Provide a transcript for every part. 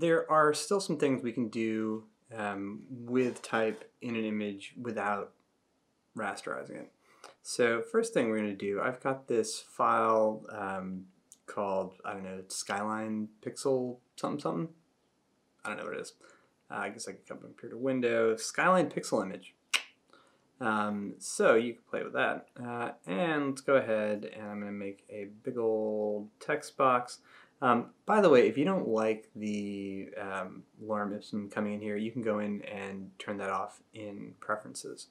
there are still some things we can do with type in an image without rasterizing it. So first thing we're going to do, I've got this file called, I don't know, Skyline Pixel something something. I don't know what it is. I guess I can come up here to Window, Skyline Pixel Image. So you can play with that. And let's go ahead and I'm going to make a big old text box. By the way, if you don't like the lorem ipsum coming in here, you can go in and turn that off in Preferences.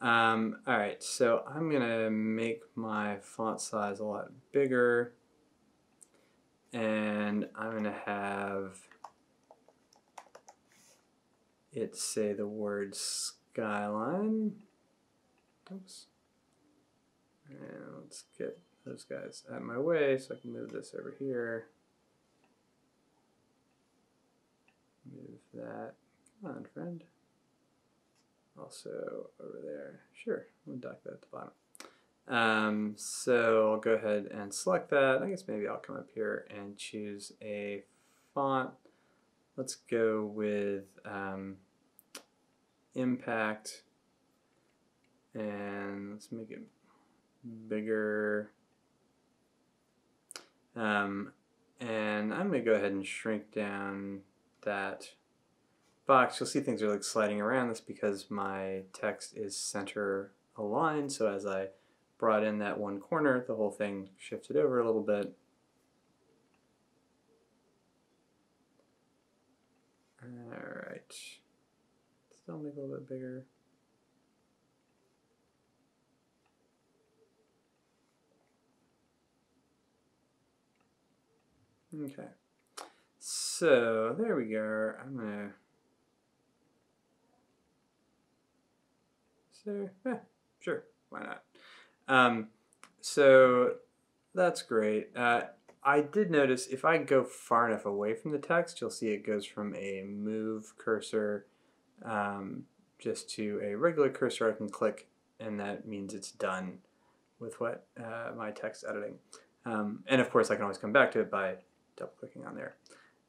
Alright, so I'm going to make my font size a lot bigger, and I'm going to have it say the word Skyline. Oops. And let's get those guys out of my way so I can move this over here. Move that. Come on, friend. Also over there. Sure, we'll dock that at the bottom. So I'll go ahead and select that. I guess maybe I'll come up here and choose a font. Let's go with Impact, and let's make it bigger. And I'm going to go ahead and shrink down that box. You'll see things are like sliding around. That's because my text is center aligned, so as I brought in that one corner, the whole thing shifted over a little bit. Alright, still make it a little bit bigger. Okay, so there we go. I'm gonna sure, why not? So that's great. I did notice if I go far enough away from the text, you'll see it goes from a move cursor just to a regular cursor I can click, and that means it's done with what my text editing. And of course I can always come back to it by double clicking on there.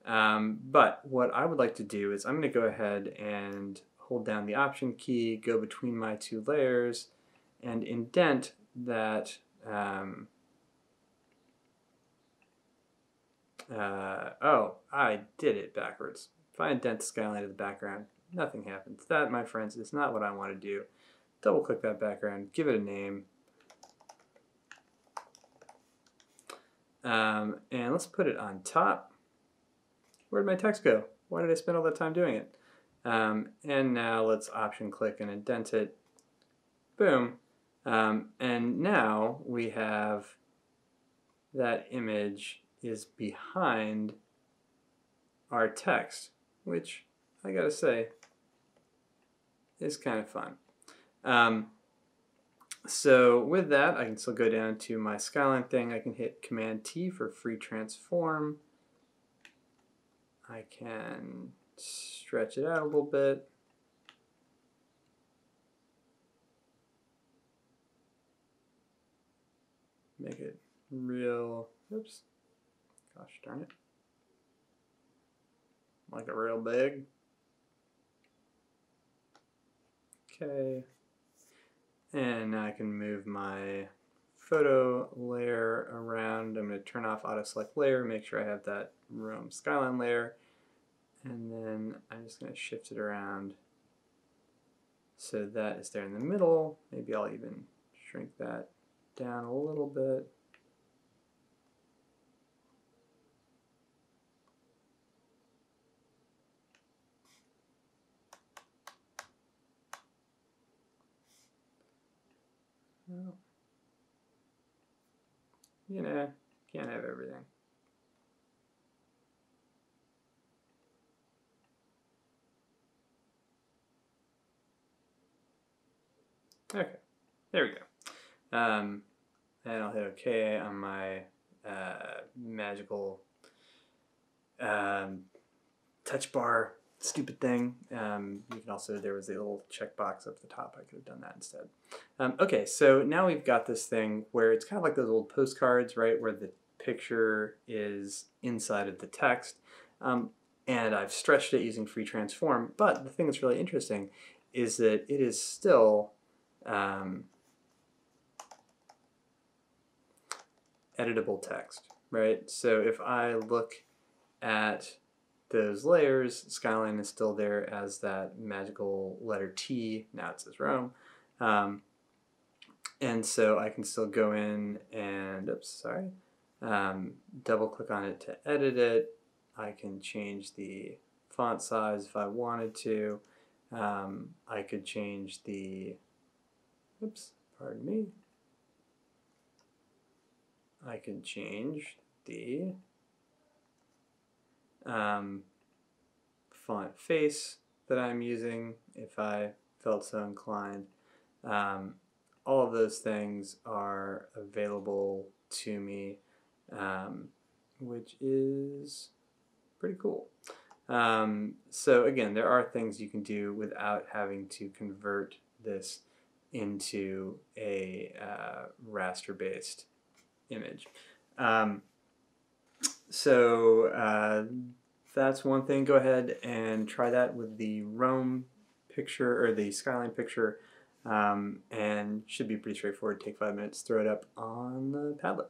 But what I would like to do is I'm going to go ahead and hold down the Option key, go between my two layers, and indent that oh, I did it backwards. If I indent the skyline to the background, nothing happens. That, my friends, is not what I want to do. Double click that background, give it a name, and let's put it on top. Where'd my text go? Why did I spend all that time doing it? And now let's Option click and indent it. Boom. And now we have that image is behind our text, which I gotta say is kind of fun. So with that, I can still go down to my skyline thing. I can hit Command T for free transform. I can stretch it out a little bit. Make it real, oops, gosh darn it, like a real big. Okay, and now I can move my photo layer around. I'm going to turn off auto select layer, make sure I have that Rome skyline layer, and then I'm just going to shift it around so that is there in the middle. Maybe I'll even shrink that down a little bit. Well, you know, can't have everything. Okay, there we go. And I'll hit OK on my magical touch bar stupid thing. You can also, there was a little checkbox up the top. I could have done that instead. Okay, so now we've got this thing where it's kind of like those old postcards, right, where the picture is inside of the text. and I've stretched it using free transform. But the thing that's really interesting is that it is still editable text, right? So if I look at those layers, Skyline is still there as that magical letter T. Now it says Rome. And so I can still go in and, double click on it to edit it. I can change the font size if I wanted to. I could change the, pardon me. I can change the font face that I'm using if I felt so inclined. All of those things are available to me, which is pretty cool. So again, there are things you can do without having to convert this into a raster-based image. That's one thing. Go ahead and try that with the Rome picture or the Skyline picture, and should be pretty straightforward. Take 5 minutes, throw it up on the Padlet.